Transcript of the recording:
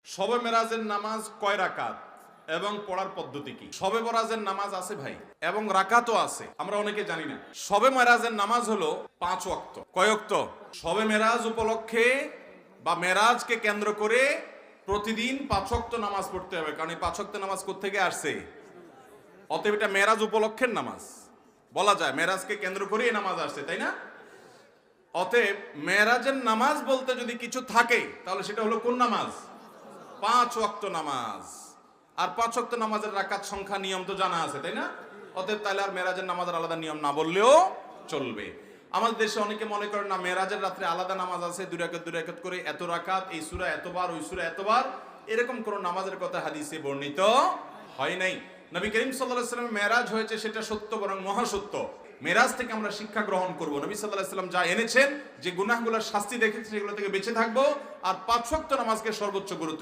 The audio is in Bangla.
শবে মেরাজের নামাজ কয় রাকাত এবং পড়ার পদ্ধতি কি? শবে মেরাজের নামাজ আছে ভাই, এবং রাকাতও আছে, আমরা অনেকে জানি না। শবে মেরাজের নামাজ হলো 5 ওয়াক্ত। কয় ওয়াক্ত? শবে মেরাজ উপলক্ষে বা মেরাজকে কেন্দ্র করে প্রতিদিন 5 ওয়াক্ত নামাজ পড়তে হবে, কারণ এই 5 ওয়াক্ত নামাজ কোত্থেকে আসছে? অতএব এটা মেরাজ উপলক্ষের নামাজ বলা যায়, মেরাজকে কেন্দ্র করে এই নামাজ আসছে, তাই না? অতএব মেরাজের নামাজ বলতে যদি কিছু থাকে তাহলে সেটা হলো কোন নামাজ? 5 ওয়াক্ত নামাজ। আর 5 ওয়াক্ত নামাজের রাকাত সংখ্যা নিয়ম তো জানা আছে, তাই না? অতএব তাহলে আর মেরাজের নামাজের আলাদা নিয়ম না বললেও চলবে। আমাদের দেশে অনেকে মনে করেন না, মেরাজের রাত্রে আলাদা নামাজ আছে, 2 রাকাত করে এত রাকাত, এই সূরা এতবার, ওই সূরা এতবার, এরকম কোন নামাজের কথা হাদিসে বর্ণিত হয় নাই। নবী করিম সাল্লাল্লাহু আলাইহি ওয়াসাল্লামের মেরাজ হয়েছে, সেটা সত্য, বরং মহাসত্য। মেরাজ থেকে আমরা শিক্ষা গ্রহণ করব। নবী সাল্লাল্লাহু আলাইহি ওয়াসাল্লাম যা এনেছেন, যে গুনাহগুলোর শাস্তি দেখেছেন, সেগুলো থেকে বেঁচে থাকবো, আর 5 ওয়াক্ত নামাজকে সর্বোচ্চ গুরুত্ব